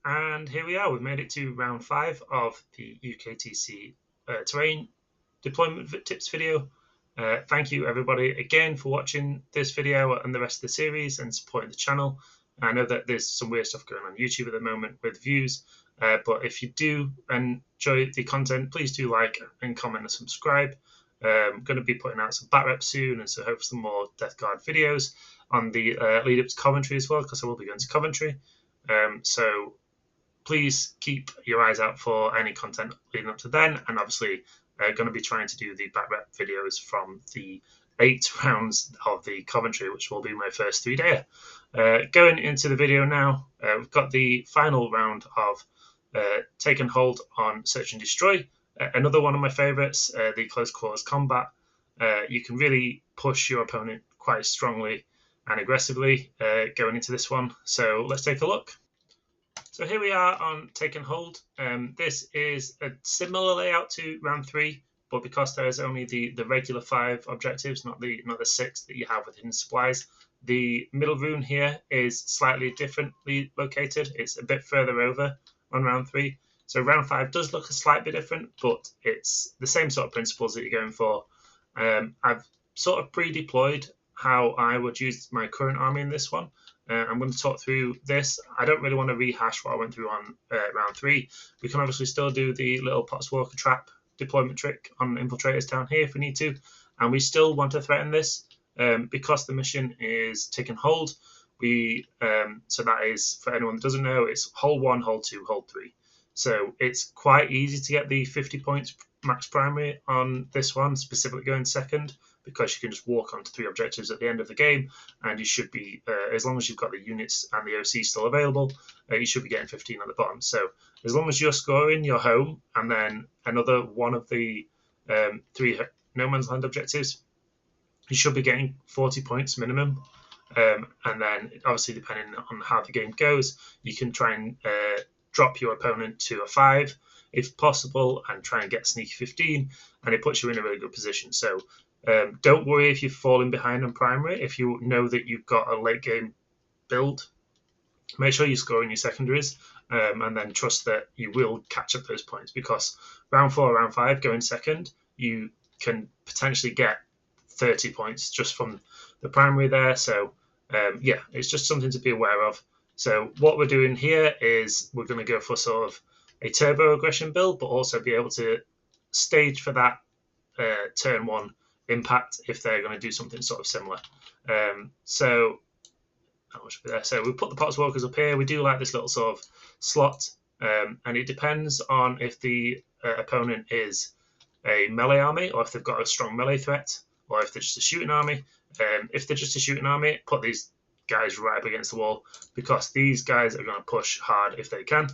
And here we are, we've made it to round 5 of the UKTC terrain deployment tips video. Thank you everybody again for watching this video and the rest of the series and supporting the channel. I know that there's some weird stuff going on YouTube at the moment with views, but if you do enjoy the content, please do like and comment and subscribe. I'm going to be putting out some bat reps soon, and so hopefully some more Death Guard videos on the lead up to Coventry as well, because I will be going to Coventry. So please keep your eyes out for any content leading up to then, and obviously going to be trying to do the back rep videos from the 8 rounds of the Coventry, which will be my first 3-dayer. Going into the video now, we've got the final round of Take and Hold on Search and Destroy. Another one of my favourites, the Close Quarters Combat. You can really push your opponent quite strongly and aggressively going into this one. So let's take a look. So here we are on Take and Hold. This is a similar layout to round 3, but because there is only the regular 5 objectives, not the 6 that you have with hidden supplies, the middle rune here is slightly differently located. It's a bit further over on round 3. So round 5 does look a slight bit different, but it's the same sort of principles that you're going for. I've sort of pre-deployed how I would use my current army in this one. I'm going to talk through this. I don't really want to rehash what I went through on round 3. We can obviously still do the little Potswalker trap deployment trick on infiltrators down here if we need to, and we still want to threaten this because the mission is Take and Hold. So that is, for anyone that doesn't know, it's hold 1, hold 2, hold 3. So it's quite easy to get the 50 points max primary on this one, specifically going second, because you can just walk onto 3 objectives at the end of the game, and you should be, as long as you've got the units and the OC still available, you should be getting 15 on the bottom. So as long as you're scoring your home and then another one of the 3 no man's land objectives, you should be getting 40 points minimum. And then obviously depending on how the game goes, you can try and drop your opponent to a 5 if possible and try and get sneaky 15, and it puts you in a really good position. So don't worry if you're falling behind on primary. If you know that you've got a late game build, make sure you score in your secondaries, and then trust that you will catch up those points, because round 4, round 5, going second, you can potentially get 30 points just from the primary there. So yeah, it's just something to be aware of. So what we're doing here is we're going to go for sort of a turbo aggression build, but also be able to stage for that turn 1 impact if they're going to do something sort of similar. So we put the Potswalkers up here. We do like this little sort of slot, and it depends on if the opponent is a melee army or if they've got a strong melee threat, or if they're just a shooting army. If they're just a shooting army, put these guys right up against the wall, because these guys are going to push hard if they can.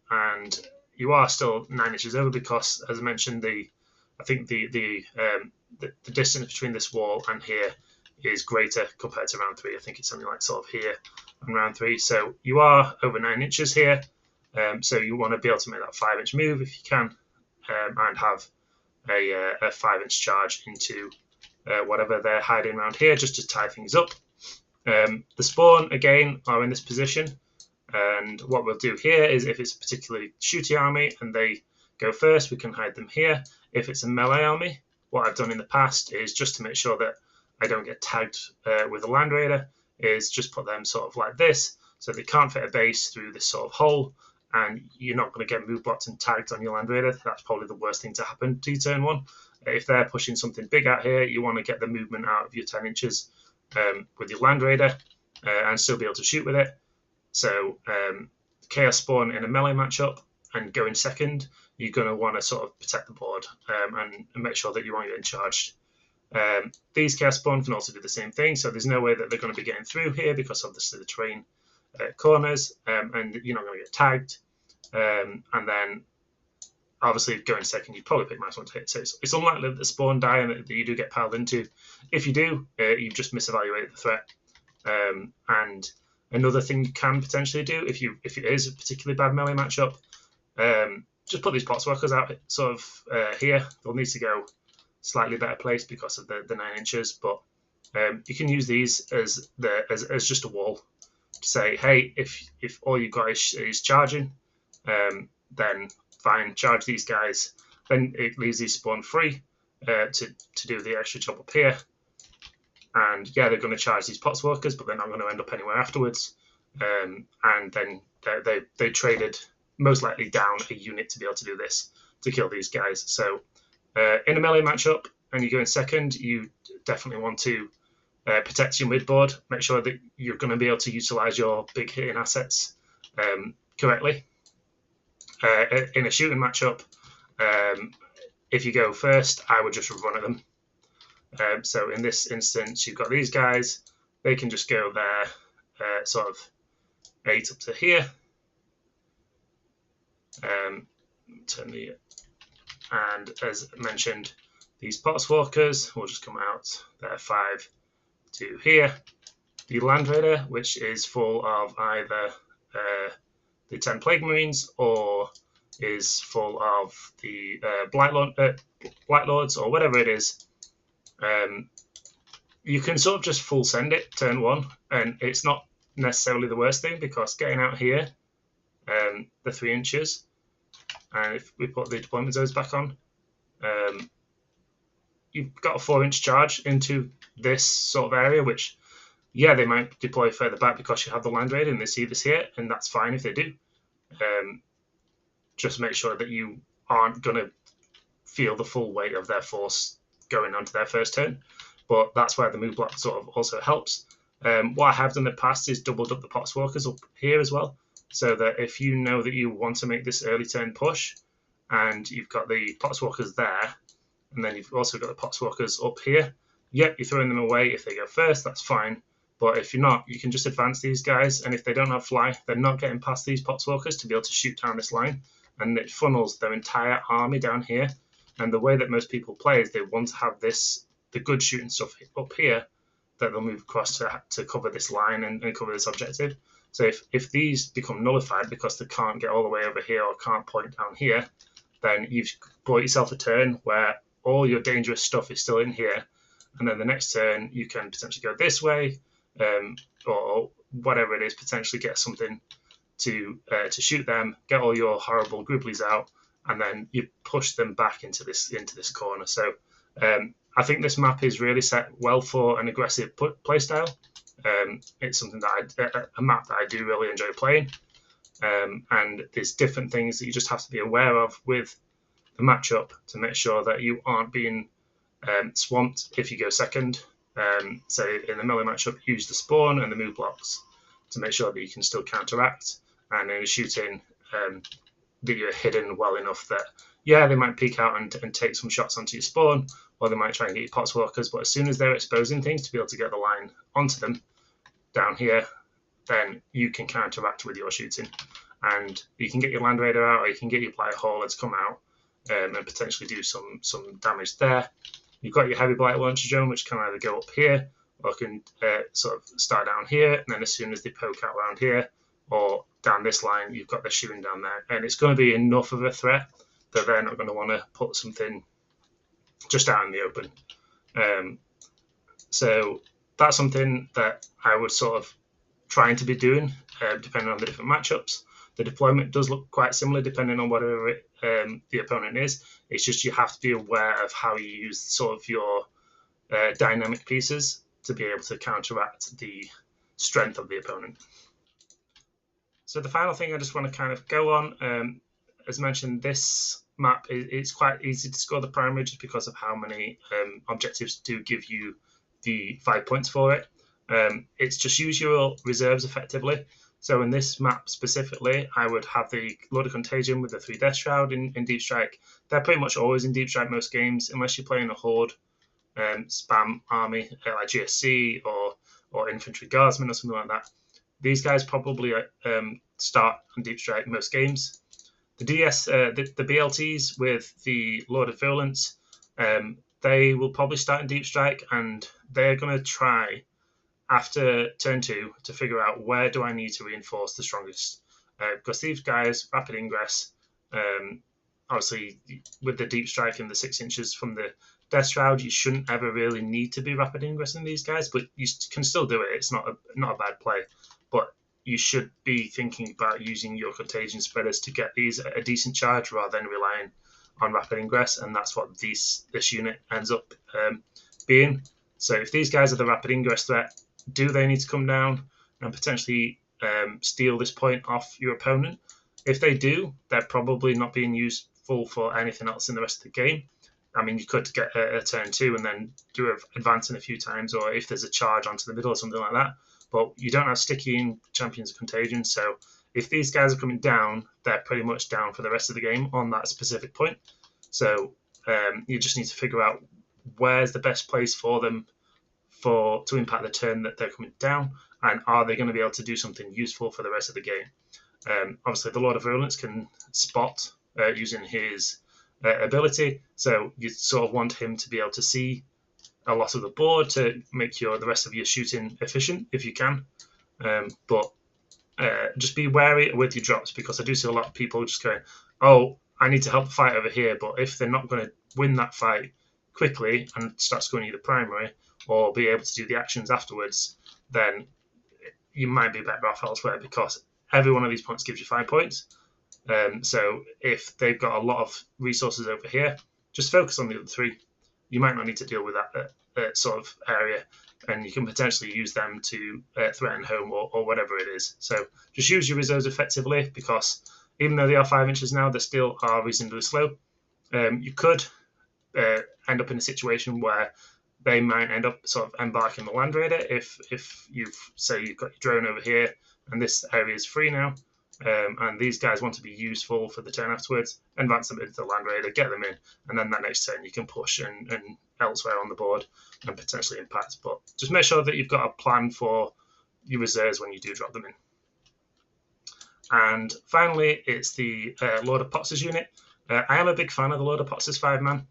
And you are still 9 inches over, because, as I mentioned, I think the distance between this wall and here is greater compared to round 3. I think it's something like sort of here on round 3. So you are over 9 inches here. So you want to be able to make that 5-inch move if you can, and have a 5-inch charge into whatever they're hiding around here, just to tie things up. The spawn, again, are in this position. And what we'll do here is, if it's a particularly shooty army and they go first, we can hide them here. If it's a melee army, what I've done in the past is, just to make sure that I don't get tagged with a Land Raider, is just put them sort of like this, so they can't fit a base through this sort of hole, and you're not going to get move blocked and tagged on your Land Raider. That's probably the worst thing to happen to turn 1. If they're pushing something big out here, you want to get the movement out of your 10 inches with your Land Raider and still be able to shoot with it. So Chaos Spawn in a melee matchup and going second, you're going to want to sort of protect the board and make sure that you aren't getting charged. These Chaos Spawn can also do the same thing, so there's no way that they're going to be getting through here, because obviously the terrain corners, and you're not going to get tagged. And then obviously going second, you probably pick -1 to hit. So it's unlikely that the spawn die and that you do get piled into. If you do, you've just misevaluated the threat. And another thing you can potentially do, if it is a particularly bad melee matchup, just put these Potswalkers out sort of here. They'll need to go slightly better placed because of the 9 inches, but you can use these as just a wall say, hey, if all you've got is charging, then fine, charge these guys. Then it leaves these spawn free to do the extra job up here. And yeah, they're going to charge these potswalkers, but they're not going to end up anywhere afterwards. And then they traded most likely down a unit to be able to do this, to kill these guys. So in a melee matchup, and you go in second, you definitely want to protect your mid board. Make sure that you're going to be able to utilize your big hitting assets correctly. In a shooting matchup, if you go first, I would just run at them. So in this instance, you've got these guys. They can just go there, sort of 8 up to here. And as mentioned, these potswalkers will just come out there 5 to here. The Land Raider, which is full of either the 10 Plague Marines or is full of the Blight Lords or whatever it is. You can sort of just full send it turn 1, and it's not necessarily the worst thing, because getting out here, the 3 inches, and if we put the deployment zones back on, you've got a 4-inch charge into this sort of area, which, yeah, they might deploy further back because you have the Land Raider and they see this here, and that's fine if they do. Just make sure that you aren't going to feel the full weight of their force going onto their first turn, but that's where the move block sort of also helps. What I have done in the past is doubled up the potswalkers up here as well, so that if you know that you want to make this early turn push and you've got the potswalkers there, and then you've also got the potswalkers up here, yep, you're throwing them away. If they go first, that's fine, but if you're not, you can just advance these guys, and if they don't have fly, they're not getting past these potswalkers to be able to shoot down this line, and it funnels their entire army down here. And the way that most people play is they want to have the good shooting stuff up here that they'll move across to cover this line and cover this objective. So if these become nullified because they can't get all the way over here or can't point down here, then you've bought yourself a turn where all your dangerous stuff is still in here, and then the next turn you can potentially go this way, or whatever it is, potentially get something to shoot them, get all your horrible gribblies out, and then you push them back into this corner. So I think this map is really set well for an aggressive playstyle. It's something that a map that I do really enjoy playing, and there's different things that you just have to be aware of with the matchup to make sure that you aren't being swamped if you go second. So in the melee matchup, use the spawn and the move blocks to make sure that you can still counteract, and in shooting, that you're hidden well enough that, yeah, they might peek out and take some shots onto your spawn, or they might try and get your potswalkers, but as soon as they're exposing things to be able to get the line onto them down here, then you can counteract with your shooting, and you can get your Land Raider out, or you can get your Blight Haulers come out and potentially do some damage there. You've got your Heavy Blight Launcher Drone, which can either go up here or can sort of start down here, and then as soon as they poke out around here or down this line, you've got the shooting down there, and it's going to be enough of a threat that they're not going to want to put something just out in the open. So that's something that I would sort of trying to be doing, depending on the different matchups. The deployment does look quite similar depending on whatever the opponent is. It's just you have to be aware of how you use sort of your dynamic pieces to be able to counteract the strength of the opponent. So the final thing I just want to kind of go on, as mentioned, this map it's quite easy to score the primary just because of how many objectives do give you the 5 points for it. It's just use your reserves effectively. So in this map specifically, I would have the Lord of Contagion with the 3 Death Shroud in Deep Strike. They're pretty much always in Deep Strike most games, unless you're playing a Horde spam army like GSC or Infantry Guardsmen or something like that. These guys probably start on Deep Strike most games. The the BLTs with the Lord of Virulence, they will probably start in Deep Strike, and they're going to try after turn 2 to figure out where do I need to reinforce the strongest, because these guys rapid ingress, obviously with the Deep Strike and the 6 inches from the Death Shroud, you shouldn't ever really need to be rapid ingressing these guys, but you can still do it. It's not a bad play, but you should be thinking about using your contagion spreaders to get these at a decent charge rather than relying on rapid ingress, and that's what this unit ends up being. So if these guys are the rapid ingress threat, do they need to come down and potentially steal this point off your opponent? If they do, they're probably not being used full for anything else in the rest of the game. I mean, you could get a turn 2 and then do advancing a few times, or if there's a charge onto the middle or something like that. But you don't have sticky in Champions of Contagion, so if these guys are coming down, they're pretty much down for the rest of the game on that specific point. So you just need to figure out where's the best place for them to impact the turn that they're coming down, and are they going to be able to do something useful for the rest of the game. Obviously, the Lord of Virulence can spot using his ability, so you sort of want him to be able to see a lot of the board to make the rest of your shooting efficient if you can. But just be wary with your drops, because I do see a lot of people just going, oh, I need to help the fight over here, but if they're not going to win that fight quickly and start scoring either primary or be able to do the actions afterwards, then you might be better off elsewhere, because every one of these points gives you 5 points. So if they've got a lot of resources over here, just focus on the other 3. You might not need to deal with that sort of area, and you can potentially use them to threaten home or whatever it is. So just use your reserves effectively, because even though they are 5 inches now, they still are reasonably slow. You could end up in a situation where they might end up sort of embarking the Land Raider if you've got your drone over here and this area is free now, and these guys want to be useful for the turn afterwards, advance them into the Land Raider, get them in, and then that next turn you can push and elsewhere on the board and potentially impact. But just make sure that you've got a plan for your reserves when you do drop them in. And finally, it's the Lord of Poxes unit. I am a big fan of the Lord of Poxes 5-man.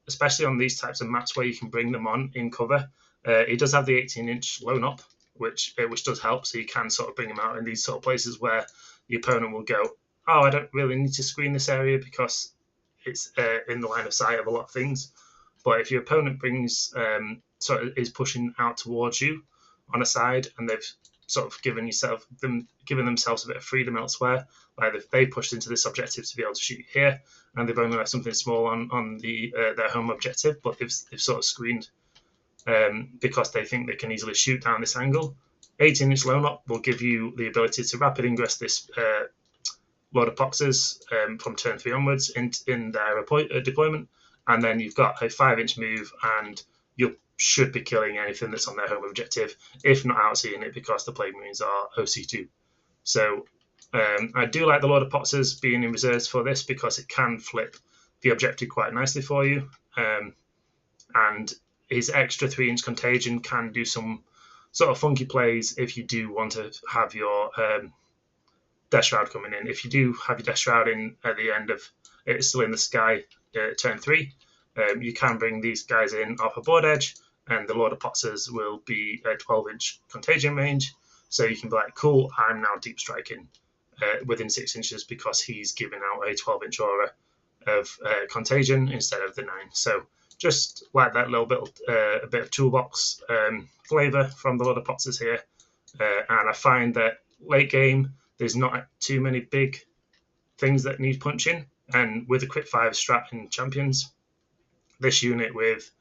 Especially on these types of maps where you can bring them on in cover. It does have the 18-inch loan up, which does help, so you can sort of bring them out in these sort of places where the opponent will go, oh, I don't really need to screen this area because it's in the line of sight of a lot of things. But if your opponent brings is pushing out towards you on a side, and they've sort of given themselves a bit of freedom elsewhere, like if they pushed into this objective to be able to shoot here, and they've only left something small on their home objective, but they've sort of screened because they think they can easily shoot down this angle. 18-inch loan up will give you the ability to rapid ingress this Lord of Poxes from turn 3 onwards in their deployment, and then you've got a 5-inch move, and you should be killing anything that's on their home objective, if not outseeing it, because the Plague Marines are OC2. So I do like the Lord of Poxes being in reserves for this, because it can flip the objective quite nicely for you, and his extra 3-inch contagion can do some sort of funky plays if you do want to have your Death Shroud coming in. If you do have your Death Shroud in at the end of it's still in the sky turn 3, you can bring these guys in off a board edge, and the Lord of Poxes will be a 12-inch contagion range, so you can be like, cool, I'm now deep striking within 6 inches, because he's giving out a 12-inch aura of contagion instead of the 9. So just like that little bit, a bit of toolbox flavor from the Lord of Poxes here, and I find that late game there's not too many big things that need punching, and with a quick 5 strat in Champions, this unit with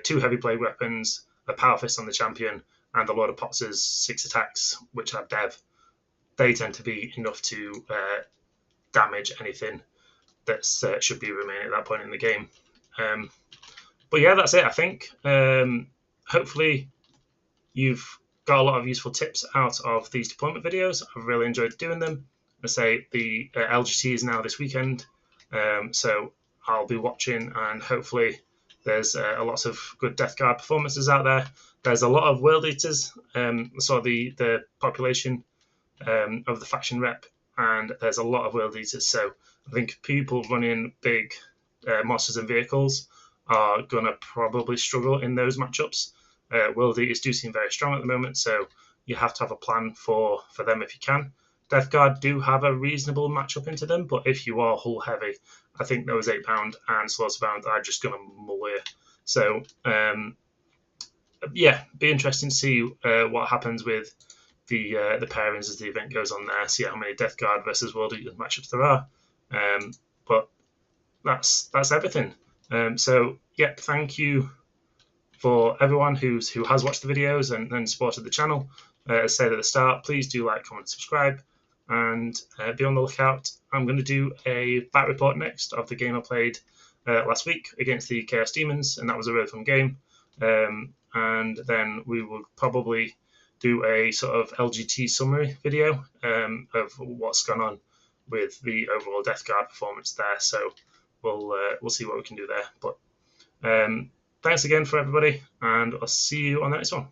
2 heavy plague weapons, a power fist on the champion, and the Lord of Poxes 6 attacks, which have dev, they tend to be enough to damage anything that should be remaining at that point in the game. But yeah, that's it, I think. Hopefully you've got a lot of useful tips out of these deployment videos. I've really enjoyed doing them. I say the LGT is now this weekend, so I'll be watching, and hopefully there's lots of good Death Guard performances out there. There's a lot of World Eaters, so the population of the faction rep, and there's a lot of World Eaters, so I think people running big monsters and vehicles are going to probably struggle in those matchups. World Eaters do seem very strong at the moment, so you have to have a plan for them if you can. Death Guard do have a reasonable matchup into them, but if you are hull heavy, I think those 8-pound and slaughterbound are just going to mull you. So, yeah, be interesting to see what happens with the pairings as the event goes on there. See how many Death Guard versus World Eaters matchups there are. But that's everything. So yeah, thank you for everyone who has watched the videos and supported the channel. As I said at the start, please do like, comment, subscribe, and be on the lookout. I'm going to do a back report next of the game I played last week against the Chaos Demons, and that was a really fun game. And then we will probably do a sort of LGT summary video of what's gone on with the overall Death Guard performance there. So we'll see what we can do there. But thanks again for everybody, and I'll see you on the next one.